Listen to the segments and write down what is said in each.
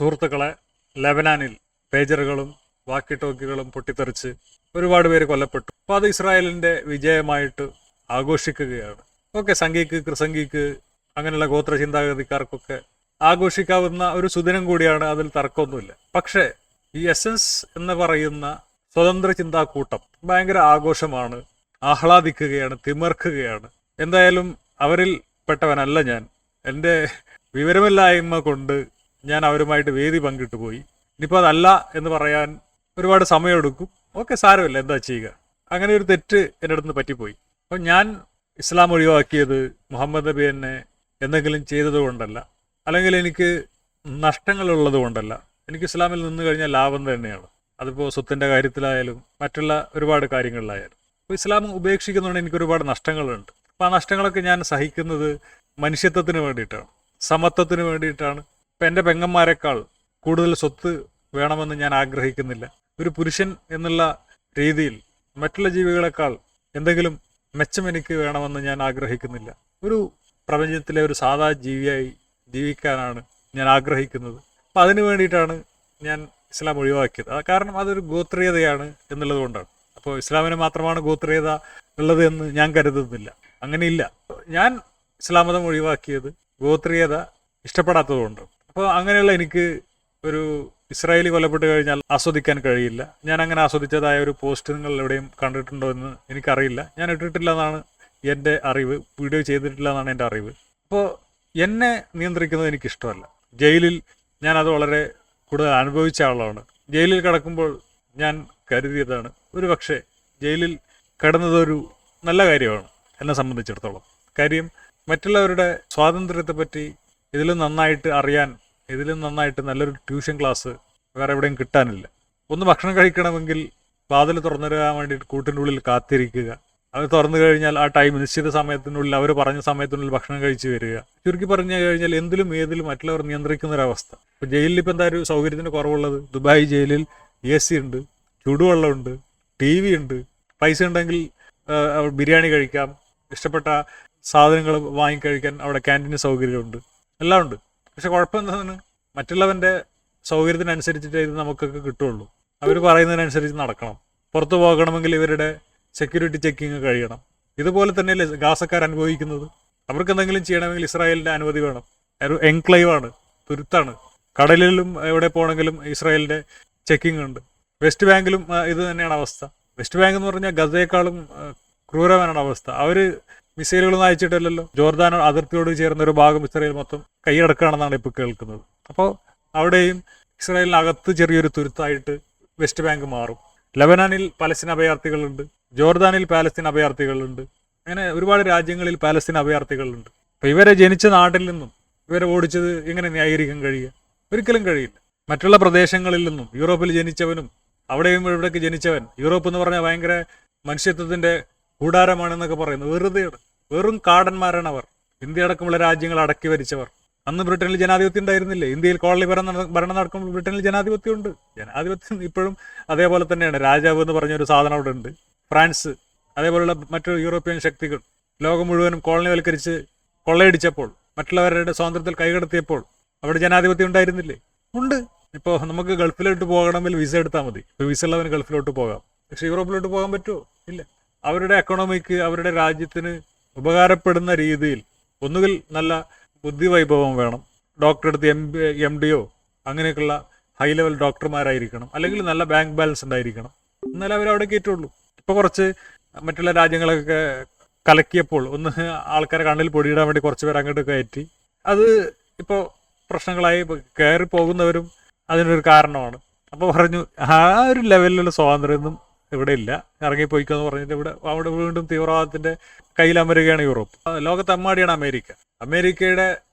സുഹൃത്തുക്കളെ, ലെബനാനിൽ പേജറുകളും വാക്കി ടോക്കികളും പൊട്ടിത്തെറിച്ച് ഒരുപാട് പേര് കൊല്ലപ്പെട്ടു. അപ്പോൾ അത് ഇസ്രായേലിൻ്റെ വിജയമായിട്ട് ആഘോഷിക്കുകയാണ്. ഓക്കെ, സംഘിക്ക് ക്രിസംഘിക്ക് അങ്ങനെയുള്ള ഗോത്ര ചിന്താഗതിക്കാർക്കൊക്കെ ആഘോഷിക്കാവുന്ന ഒരു സുദിനം കൂടിയാണ്, അതിൽ തർക്കമൊന്നുമില്ല. പക്ഷേ ഈ എസൻസ് എന്ന് പറയുന്ന സ്വതന്ത്ര ചിന്താക്കൂട്ടം ഭയങ്കര ആഘോഷമാണ്, ആഹ്ലാദിക്കുകയാണ്, തിമിർക്കുകയാണ്. എന്തായാലും അവരിൽ പെട്ടവനല്ല ഞാൻ. എൻ്റെ വിവരമില്ലായ്മ കൊണ്ട് ഞാൻ അവരുമായിട്ട് വേദി പങ്കിട്ടു പോയി. ഇനിയിപ്പോൾ അതല്ല എന്ന് പറയാൻ ഒരുപാട് സമയമെടുക്കും. ഓക്കെ, സാരമില്ല, എന്താ ചെയ്യുക. അങ്ങനെ ഒരു തെറ്റ് എൻ്റെ അടുത്ത് പറ്റിപ്പോയി. അപ്പോൾ ഞാൻ ഇസ്ലാം ഒഴിവാക്കിയത് മുഹമ്മദ് നബി എന്നെ എന്തെങ്കിലും ചെയ്തത് കൊണ്ടല്ല, അല്ലെങ്കിൽ എനിക്ക് നഷ്ടങ്ങളുള്ളത് കൊണ്ടല്ല. എനിക്ക് ഇസ്ലാമിൽ നിന്ന് കഴിഞ്ഞാൽ ലാഭം തന്നെയാണ്. അതിപ്പോൾ സ്വത്തിൻ്റെ കാര്യത്തിലായാലും മറ്റുള്ള ഒരുപാട് കാര്യങ്ങളിലായാലും. അപ്പോൾ ഇസ്ലാം ഉപേക്ഷിക്കുന്നതുകൊണ്ട് എനിക്ക് ഒരുപാട് നഷ്ടങ്ങളുണ്ട്. അപ്പോൾ ആ നഷ്ടങ്ങളൊക്കെ ഞാൻ സഹിക്കുന്നത് മനുഷ്യത്വത്തിന് വേണ്ടിയിട്ടാണ്, സമത്വത്തിന് വേണ്ടിയിട്ടാണ്. ഇപ്പം എൻ്റെ പെങ്ങന്മാരെക്കാൾ കൂടുതൽ സ്വത്ത് വേണമെന്ന് ഞാൻ ആഗ്രഹിക്കുന്നില്ല. ഒരു പുരുഷൻ എന്നുള്ള രീതിയിൽ മറ്റുള്ള ജീവികളെക്കാൾ എന്തെങ്കിലും മെച്ചം എനിക്ക് വേണമെന്ന് ഞാൻ ആഗ്രഹിക്കുന്നില്ല. ഒരു പ്രപഞ്ചത്തിലെ ഒരു സാധാ ജീവിയായി ജീവിക്കാനാണ് ഞാൻ ആഗ്രഹിക്കുന്നത്. അപ്പം അതിന് വേണ്ടിയിട്ടാണ് ഞാൻ ഇസ്ലാം ഒഴിവാക്കിയത്. കാരണം അതൊരു ഗോത്രീയതയാണ് എന്നുള്ളത് കൊണ്ടാണ്. അപ്പോൾ ഇസ്ലാമിന് മാത്രമാണ് ഗോത്രീയത ഉള്ളത് എന്ന് ഞാൻ കരുതുന്നില്ല. അങ്ങനെയില്ല. ഞാൻ ഇസ്ലാം മതം ഒഴിവാക്കിയത് ഗോത്രീയത ഇഷ്ടപ്പെടാത്തതുകൊണ്ട്. അപ്പോൾ അങ്ങനെയുള്ള എനിക്ക് ഒരു ഇസ്രായേലി കൊല്ലപ്പെട്ട് കഴിഞ്ഞാൽ ആസ്വദിക്കാൻ കഴിയില്ല. ഞാൻ അങ്ങനെ ആസ്വദിച്ചതായ ഒരു പോസ്റ്റ് നിങ്ങൾ എവിടെയും കണ്ടിട്ടുണ്ടോ എന്ന് എനിക്കറിയില്ല. ഞാൻ ഇട്ടിട്ടില്ല എന്നാണ് എൻ്റെ അറിവ്, വീഡിയോ ചെയ്തിട്ടില്ല എന്നാണ് എൻ്റെ അറിവ്. അപ്പോൾ എന്നെ നിയന്ത്രിക്കുന്നത് എനിക്കിഷ്ടമല്ല. ജയിലിൽ ഞാനത് വളരെ കൂടുതൽ അനുഭവിച്ച ആളാണ്. ജയിലിൽ കിടക്കുമ്പോൾ ഞാൻ കരുതിയതാണ്, ഒരു പക്ഷേ ജയിലിൽ കിടന്നതൊരു നല്ല കാര്യമാണ് എന്നെ സംബന്ധിച്ചിടത്തോളം. കാര്യം മറ്റുള്ളവരുടെ സ്വാതന്ത്ര്യത്തെപ്പറ്റി ഇതിലും നന്നായിട്ട് അറിയാൻ, ഇതിലും നന്നായിട്ട് നല്ലൊരു ട്യൂഷൻ ക്ലാസ് വേറെ എവിടെയും കിട്ടാനില്ല. ഒന്ന് ഭക്ഷണം കഴിക്കണമെങ്കിൽ വാതിൽ തുറന്നിടാൻ വേണ്ടിയിട്ട് കൂട്ടിൻ്റെ ഉള്ളിൽ കാത്തിരിക്കുക. അത് തുറന്നു കഴിഞ്ഞാൽ ആ ടൈം നിശ്ചിത സമയത്തിനുള്ളിൽ അവർ പറഞ്ഞ സമയത്തിനുള്ളിൽ ഭക്ഷണം കഴിച്ച് വരിക. ചുരുക്കി പറഞ്ഞു കഴിഞ്ഞാൽ എന്തിലും ഏതിലും മറ്റുള്ളവർ നിയന്ത്രിക്കുന്ന ഒരവസ്ഥ. ഇപ്പോൾ ജയിലിൽ ഇപ്പം എന്താ ഒരു സൗകര്യത്തിന് കുറവുള്ളത്? ദുബായ് ജയിലിൽ AC ഉണ്ട്, ചുടുവെള്ളമുണ്ട്, TV ഉണ്ട്. പൈസ ഉണ്ടെങ്കിൽ ബിരിയാണി കഴിക്കാം, ഇഷ്ടപ്പെട്ട സാധനങ്ങൾ വാങ്ങിക്കഴിക്കാൻ അവിടെ ക്യാൻറ്റീൻ സൗകര്യമുണ്ട്, എല്ലാം ഉണ്ട്. പക്ഷെ കുഴപ്പം എന്താണ്? മറ്റുള്ളവൻ്റെ സൗകര്യത്തിനനുസരിച്ചിട്ട് ഇത് നമുക്കൊക്കെ കിട്ടുള്ളൂ. അവർ പറയുന്നതിനനുസരിച്ച് നടക്കണം. പുറത്തു പോകണമെങ്കിൽ ഇവരുടെ സെക്യൂരിറ്റി ചെക്കിങ് കഴിയണം. ഇതുപോലെ തന്നെയല്ലേ ഗാസക്കാർ അനുഭവിക്കുന്നത്? അവർക്ക് എന്തെങ്കിലും ചെയ്യണമെങ്കിൽ ഇസ്രായേലിൻ്റെ അനുമതി വേണം. ഒരു എൻക്ലേവാണ്, തുരുത്താണ്. കടലിലും എവിടെ പോകണമെങ്കിലും ഇസ്രായേലിൻ്റെ ചെക്കിങ് ഉണ്ട്. വെസ്റ്റ് ബാങ്കിലും ഇത് തന്നെയാണ് അവസ്ഥ. വെസ്റ്റ് ബാങ്ക് എന്ന് പറഞ്ഞാൽ ഗസയേക്കാളും ക്രൂരമാനാണ് അവസ്ഥ. അവർ മിസൈലുകളൊന്നും അയച്ചിട്ടില്ലല്ലോ. ജോർദാൻ അതിർത്തിയോട് ചേർന്ന ഒരു ഭാഗം ഇസ്രായേൽ മൊത്തം കൈയടക്കുകയാണെന്നാണ് ഇപ്പോൾ കേൾക്കുന്നത്. അപ്പോൾ അവിടെയും ഇസ്രായേലിനകത്ത് ചെറിയൊരു തുരുത്തായിട്ട് വെസ്റ്റ് ബാങ്ക് മാറും. ലെബനാനിൽ പലസ്തീൻ അഭയാർത്ഥികളുണ്ട്, ജോർദാനിൽ പാലസ്തീൻ അഭയാർത്ഥികളുണ്ട്, അങ്ങനെ ഒരുപാട് രാജ്യങ്ങളിൽ പാലസ്തീൻ അഭയാർത്ഥികളുണ്ട്. അപ്പോൾ ഇവരെ ജനിച്ച നാട്ടിൽ നിന്നും ഇവരെ ഓടിച്ചത് എങ്ങനെ ന്യായീകരിക്കാൻ കഴിയുക? ഒരിക്കലും കഴിയില്ല. മറ്റുള്ള പ്രദേശങ്ങളിൽ നിന്നും യൂറോപ്പിൽ ജനിച്ചവനും അവിടെയും ഇവിടേക്ക് ജനിച്ചവൻ, യൂറോപ്പ് എന്ന് പറഞ്ഞാൽ ഭയങ്കര മനുഷ്യത്വത്തിൻ്റെ കൂടാരമാണെന്നൊക്കെ പറയുന്നത് വെറുതെയാണ്. വെറും കാടന്മാരാണ് അവർ. ഇന്ത്യ അടക്കമുള്ള രാജ്യങ്ങൾ അടക്കി ഭരിച്ചവർ. അന്ന് ബ്രിട്ടനിൽ ജനാധിപത്യം ഉണ്ടായിരുന്നില്ലേ? ഇന്ത്യയിൽ കോളനി ഭരണം നടക്കുമ്പോൾ ബ്രിട്ടനിൽ ജനാധിപത്യമുണ്ട്. ജനാധിപത്യം ഇപ്പോഴും അതേപോലെ തന്നെയാണ്. രാജാവ് എന്ന് പറഞ്ഞൊരു സാധനം അവിടെ ഉണ്ട്. ഫ്രാൻസ്, അതേപോലുള്ള മറ്റു യൂറോപ്യൻ ശക്തികൾ ലോകം മുഴുവനും കോളനിവൽക്കരിച്ച് കൊള്ളയടിച്ചപ്പോൾ, മറ്റുള്ളവരുടെ സ്വാതന്ത്ര്യത്തിൽ കൈകടത്തിയപ്പോൾ അവിടെ ജനാധിപത്യം ഉണ്ടായിരുന്നില്ലേ? ഉണ്ട്. ഇപ്പോൾ നമുക്ക് ഗൾഫിലോട്ട് പോകണമെങ്കിൽ വിസ എടുത്താൽ മതി. ഇപ്പോൾ വിസ ഉള്ളവന് ഗൾഫിലോട്ട് പോകാം. പക്ഷേ യൂറോപ്പിലോട്ട് പോകാൻ പറ്റുമോ? ഇല്ല. അവരുടെ എക്കണോമിക്ക്, അവരുടെ രാജ്യത്തിന് ഉപകാരപ്പെടുന്ന രീതിയിൽ ഒന്നുകിൽ നല്ല ബുദ്ധിവൈഭവം വേണം, ഡോക്ടർ എടുത്ത് MD അങ്ങനെയൊക്കെയുള്ള ഹൈ ലെവൽ ഡോക്ടർമാരായിരിക്കണം, അല്ലെങ്കിൽ നല്ല ബാങ്ക് ബാലൻസ് ഉണ്ടായിരിക്കണം. എന്നാലും അവരവിടെ കയറ്റുള്ളൂ. ഇപ്പോൾ കുറച്ച് മറ്റുള്ള രാജ്യങ്ങളൊക്കെ കലക്കിയപ്പോൾ ഒന്ന് ആൾക്കാരെ കണ്ണിൽ പൊടിയിടാൻ വേണ്ടി കുറച്ച് പേർ അങ്ങോട്ട് കയറ്റി. അത് ഇപ്പോൾ പ്രശ്നങ്ങളായി. കയറി പോകുന്നവരും അതിനൊരു കാരണമാണ്. അപ്പോൾ പറഞ്ഞു ആ ഒരു ലെവലിലുള്ള സ്വാതന്ത്ര്യമൊന്നും ഇവിടെ ഇല്ല, ഇറങ്ങിപ്പോയിക്കെന്ന് പറഞ്ഞിട്ട് അവിടെ വീണ്ടും തീവ്രവാദത്തിൻ്റെ കയ്യിലമരുകയാണ് യൂറോപ്പ്. ലോകത്ത് അമ്മാടിയാണ് അമേരിക്ക. അമേരിക്കയുടെ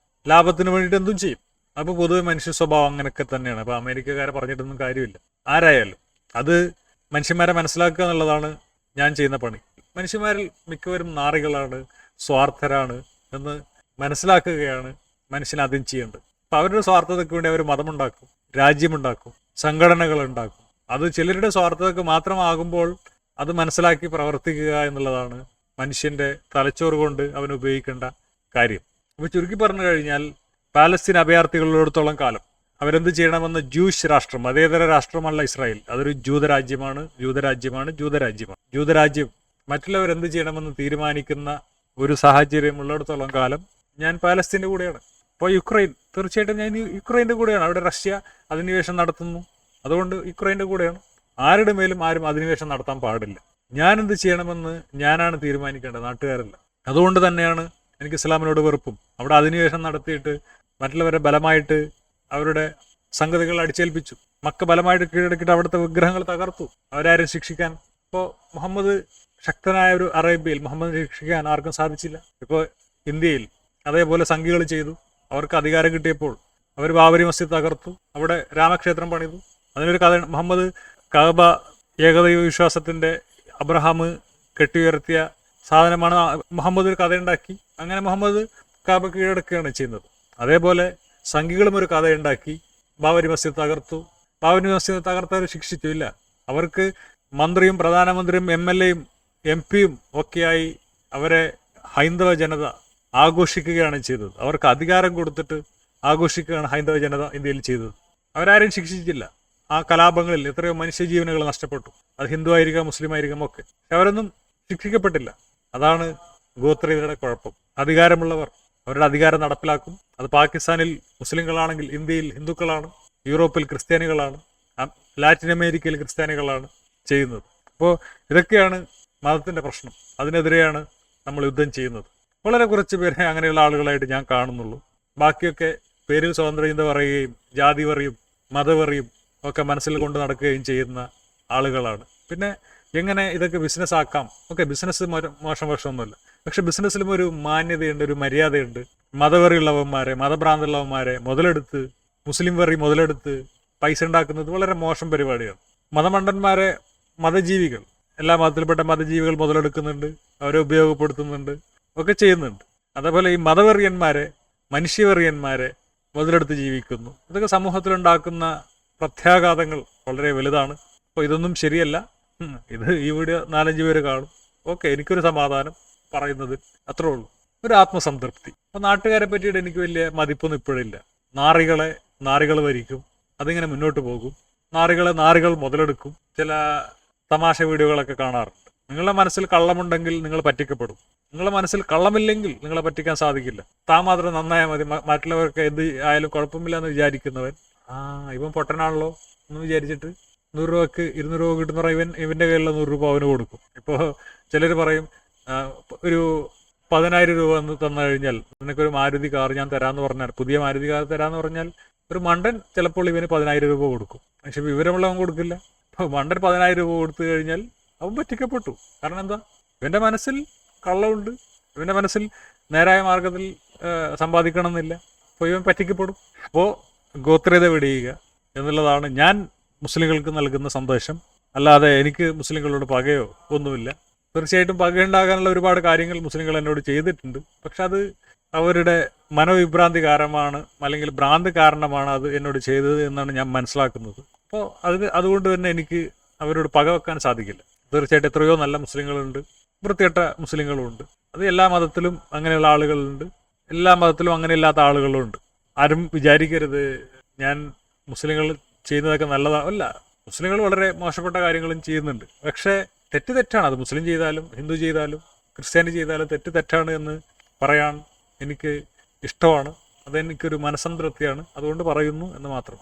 ലാഭത്തിന് വേണ്ടിയിട്ട് എന്തും ചെയ്യും. അപ്പോൾ പൊതുവെ മനുഷ്യ സ്വഭാവം അങ്ങനെയൊക്കെ തന്നെയാണ്. അപ്പോൾ അമേരിക്കക്കാരെ പറഞ്ഞിട്ടൊന്നും കാര്യമില്ല. ആരായാലും അത് മനുഷ്യന്മാരെ മനസ്സിലാക്കുക എന്നുള്ളതാണ് ഞാൻ ചെയ്യുന്ന പണി. മനുഷ്യന്മാരിൽ മിക്കവരും നാറികളാണ്, സ്വാർത്ഥരാണ് എന്ന് മനസ്സിലാക്കുകയാണ് മനുഷ്യൻ ആദ്യം ചെയ്യേണ്ടത്. അപ്പം അവരുടെ സ്വാർത്ഥതയ്ക്ക് വേണ്ടി അവർ മതമുണ്ടാക്കും, രാജ്യമുണ്ടാക്കും, സംഘടനകളുണ്ടാക്കും. അത് ചിലരുടെ സ്വാർത്ഥതയ്ക്ക് മാത്രമാകുമ്പോൾ അത് മനസ്സിലാക്കി പ്രവർത്തിക്കുക എന്നുള്ളതാണ് മനുഷ്യൻ്റെ തലച്ചോറ് കൊണ്ട് അവൻ ഉപയോഗിക്കേണ്ട കാര്യം. അപ്പോൾ ചുരുക്കി പറഞ്ഞു കഴിഞ്ഞാൽ പാലസ്തീൻ അഭയാർത്ഥികളിടത്തോളം കാലം അവരെന്ത് ചെയ്യണമെന്ന് ജൂയിഷ് രാഷ്ട്രം, മതേതര രാഷ്ട്രമല്ല ഇസ്രായേൽ, അതൊരു ജൂതരാജ്യമാണ്. ജൂതരാജ്യം മറ്റുള്ളവരെന്ത് ചെയ്യണമെന്ന് തീരുമാനിക്കുന്ന ഒരു സാഹചര്യം ഉള്ളിടത്തോളം കാലം ഞാൻ പാലസ്തീൻ്റെ കൂടെയാണ്. ഇപ്പോൾ യുക്രൈൻ, തീർച്ചയായിട്ടും ഞാൻ യുക്രൈൻ്റെ കൂടെയാണ്. അവിടെ റഷ്യ അധിനിവേശം നടത്തുന്നു, അതുകൊണ്ട് യുക്രൈൻ്റെ കൂടെയാണ്. ആരുടെ മേലും ആരും അധിനിവേശം നടത്താൻ പാടില്ല. ഞാനെന്ത് ചെയ്യണമെന്ന് ഞാനാണ് തീരുമാനിക്കേണ്ടത്, നാട്ടുകാരല്ല. അതുകൊണ്ട് തന്നെയാണ് എനിക്ക് ഇസ്ലാമിനോട് വെറുപ്പും. അവിടെ അധിനിവേശം നടത്തിയിട്ട് മറ്റുള്ളവരെ ബലമായിട്ട് അവരുടെ സംഗതികൾ അടിച്ചേൽപ്പിച്ചു. മക്ക ബലമായിട്ട് കീഴടക്കിയിട്ട് അവിടുത്തെ വിഗ്രഹങ്ങൾ തകർത്തു. അവരാരും ശിക്ഷിക്കാൻ, ഇപ്പോൾ മുഹമ്മദ് ശക്തനായ ഒരു അറേബ്യയിൽ മുഹമ്മദ് ശിക്ഷിക്കാൻ ആർക്കും സാധിച്ചില്ല. ഇപ്പോൾ ഇന്ത്യയിൽ അതേപോലെ സംഘികൾ ചെയ്തു. അവർക്ക് അധികാരം കിട്ടിയപ്പോൾ അവർ ബാബരി മസ്ജിദ് തകർത്തു, അവിടെ രാമക്ഷേത്രം പണിതു. അതിനൊരു കഥ, മുഹമ്മദ് കഅബ ഏകദൈവ വിശ്വാസത്തിൻ്റെ അബ്രഹാം കെട്ടിയുയർത്തിയ സാധനമാണ്. മുഹമ്മദ് ഒരു കഥയുണ്ടാക്കി, അങ്ങനെ മുഹമ്മദ് കഅബ കീഴടക്കുകയാണ് ചെയ്യുന്നത്. അതേപോലെ സംഘികളും ഒരു കഥയുണ്ടാക്കി, ബാബരി മസ്ജിദ് തകർത്തു. ബാബരി മസ്ജിദ് തകർത്തവർ ശിക്ഷിച്ചില്ല. അവർക്ക് മന്ത്രിയും പ്രധാനമന്ത്രിയും MLA-യും MP-യും ഒക്കെയായി അവരെ ഹൈന്ദവ ജനത ആഘോഷിക്കുകയാണ് ചെയ്തത്. അവർക്ക് അധികാരം കൊടുത്തിട്ട് ആഘോഷിക്കുകയാണ് ഹൈന്ദവ ജനത ഇന്ത്യയിൽ ചെയ്തത്. അവരാരും ശിക്ഷിച്ചില്ല. ആ കലാപങ്ങളിൽ എത്രയോ മനുഷ്യജീവനുകൾ നഷ്ടപ്പെട്ടു. അത് ഹിന്ദു ആയിരിക്കാം, മുസ്ലിം ആയിരിക്കാം ഒക്കെ. അവരൊന്നും ശിക്ഷിക്കപ്പെട്ടില്ല. അതാണ് ഗോത്രീയരുടെ കുഴപ്പം. അധികാരമുള്ളവർ അവരുടെ അധികാരം നടപ്പിലാക്കും. അത് പാകിസ്ഥാനിൽ മുസ്ലിങ്ങളാണെങ്കിൽ ഇന്ത്യയിൽ ഹിന്ദുക്കളാണ്, യൂറോപ്പിൽ ക്രിസ്ത്യാനികളാണ്, ലാറ്റിൻ അമേരിക്കയിൽ ക്രിസ്ത്യാനികളാണ് ചെയ്യുന്നത്. അപ്പോൾ ഇതൊക്കെയാണ് മതത്തിൻ്റെ പ്രശ്നം. അതിനെതിരെയാണ് നമ്മൾ യുദ്ധം ചെയ്യുന്നത്. വളരെ കുറച്ച് പേരെ അങ്ങനെയുള്ള ആളുകളായിട്ട് ഞാൻ കാണുന്നുള്ളൂ. ബാക്കിയൊക്കെ പേരിൽ സ്വാതന്ത്ര്യചിന്ത പറയുകയും ജാതി വറിയും മതവറിയും ഒക്കെ മനസ്സിൽ കൊണ്ട് നടക്കുകയും ചെയ്യുന്ന ആളുകളാണ്. പിന്നെ എങ്ങനെ ഇതൊക്കെ ബിസിനസ് ആക്കാം? ഓക്കെ, ബിസിനസ് മോശം വശമൊന്നുമില്ല. പക്ഷെ ബിസിനസ്സിലും ഒരു മാന്യതയുണ്ട്, ഒരു മര്യാദയുണ്ട്. മതവറിയുള്ളവന്മാരെ, മതഭ്രാന്തുള്ളവന്മാരെ മുതലെടുത്ത്, മുസ്ലിം വറി മുതലെടുത്ത് പൈസ ഉണ്ടാക്കുന്നത് വളരെ മോശം പരിപാടിയാണ്. മതമണ്ടന്മാരെ മതജീവികൾ, എല്ലാ മതത്തിൽപ്പെട്ട മതജീവികൾ മുതലെടുക്കുന്നുണ്ട്, അവരെ ഉപയോഗപ്പെടുത്തുന്നുണ്ട്, ഒക്കെ ചെയ്യുന്നുണ്ട്. അതേപോലെ ഈ മതവെറിയന്മാരെ, മനുഷ്യവെറിയന്മാരെ മുതലെടുത്ത് ജീവിക്കുന്നു. ഇതൊക്കെ സമൂഹത്തിലുണ്ടാക്കുന്ന പ്രത്യാഘാതങ്ങൾ വളരെ വലുതാണ്. അപ്പോൾ ഇതൊന്നും ശരിയല്ല. ഈ വീഡിയോ 4-5 പേര് കാണും. ഓക്കെ, എനിക്കൊരു സമാധാനം പറയുന്നത് അത്രേ ഉള്ളൂ, ഒരു ആത്മസംതൃപ്തി. അപ്പോൾ നാട്ടുകാരെ പറ്റിയിട്ട് എനിക്ക് വലിയ മതിപ്പൊന്നും ഇപ്പോഴില്ല. നാറികൾ ഭരിക്കും, അതിങ്ങനെ മുന്നോട്ട് പോകും. നാറികൾ മുതലെടുക്കും. ചില തമാശ വീഡിയോകളൊക്കെ കാണാറുണ്ട്. നിങ്ങളുടെ മനസ്സിൽ കള്ളമുണ്ടെങ്കിൽ നിങ്ങൾ പറ്റിക്കപ്പെടും. നിങ്ങളുടെ മനസ്സിൽ കള്ളമില്ലെങ്കിൽ നിങ്ങളെ പറ്റിക്കാൻ സാധിക്കില്ല. താൻ മാത്രം നന്നായാൽ മതി, മറ്റുള്ളവർക്ക് എന്ത് ആയാലും കുഴപ്പമില്ല എന്ന് വിചാരിക്കുന്നവൻ, ഇവൻ പൊട്ടനാണല്ലോ എന്ന് വിചാരിച്ചിട്ട് 100 രൂപക്ക് 200 രൂപ കിട്ടുന്ന ഇവൻ്റെ കയ്യിലുള്ള 100 രൂപ അവന് കൊടുക്കും. ഇപ്പോൾ ചിലർ പറയും, ഒരു 10,000 രൂപ എന്ന് തന്നു കഴിഞ്ഞാൽ നിനക്കൊരു മാരുതി കാർ ഞാൻ തരാമെന്ന് പറഞ്ഞാൽ, പുതിയ മാരുതി കാർ തരാമെന്ന് പറഞ്ഞാൽ ഒരു മണ്ടൻ ചിലപ്പോൾ ഇവന് 10,000 രൂപ കൊടുക്കും. പക്ഷെ വിവരമുള്ളവൻ കൊടുക്കില്ല. അപ്പോൾ മണ്ടൻ 10,000 രൂപ കൊടുത്തു കഴിഞ്ഞാൽ അവൻ പറ്റിക്കപ്പെട്ടു. കാരണം എന്താ? ഇവൻ്റെ മനസ്സിൽ കള്ളമുണ്ട്, ഇവൻ്റെ മനസ്സിൽ നേരായ മാർഗത്തിൽ സമ്പാദിക്കണം എന്നില്ല. അപ്പോൾ ഇവൻ പറ്റിക്കപ്പെടും. അപ്പോൾ ഗോത്രീയത വെടിയുക എന്നുള്ളതാണ് ഞാൻ മുസ്ലിങ്ങൾക്ക് നൽകുന്ന സന്ദേശം. അല്ലാതെ എനിക്ക് മുസ്ലിങ്ങളോട് പകയോ ഒന്നുമില്ല. തീർച്ചയായിട്ടും പകയുണ്ടാകാനുള്ള ഒരുപാട് കാര്യങ്ങൾ മുസ്ലിങ്ങൾ എന്നോട് ചെയ്തിട്ടുണ്ട്. പക്ഷെ അത് അവരുടെ മനോവിഭ്രാന്തി കാരണമാണ്, അല്ലെങ്കിൽ ഭ്രാന്ത് കാരണമാണ് അത് എന്നോട് ചെയ്തത് എന്നാണ് ഞാൻ മനസ്സിലാക്കുന്നത്. അപ്പോൾ അതുകൊണ്ട് തന്നെ എനിക്ക് അവരോട് പക വെക്കാൻ സാധിക്കില്ല. തീർച്ചയായിട്ടും എത്രയോ നല്ല മുസ്ലിങ്ങളുണ്ട്, വൃത്തികെട്ട മുസ്ലിങ്ങളുമുണ്ട്. അത് എല്ലാ മതത്തിലും അങ്ങനെയുള്ള ആളുകളുണ്ട്, എല്ലാ മതത്തിലും അങ്ങനെയില്ലാത്ത ആളുകളുണ്ട്. ആരും വിചാരിക്കരുത് ഞാൻ മുസ്ലിങ്ങൾ ചെയ്യുന്നതൊക്കെ നല്ലതല്ല. മുസ്ലിങ്ങൾ വളരെ മോശപ്പെട്ട കാര്യങ്ങളും ചെയ്യുന്നുണ്ട്. പക്ഷേ തെറ്റാണ്. അത് മുസ്ലിം ചെയ്താലും ഹിന്ദു ചെയ്താലും ക്രിസ്ത്യാനി ചെയ്താലും തെറ്റാണ് എന്ന് പറയാൻ എനിക്ക് ഇഷ്ടമാണ്. അതെനിക്കൊരു മനസ്സംതൃപ്തിയാണ്. അതുകൊണ്ട് പറയുന്നു എന്ന് മാത്രം.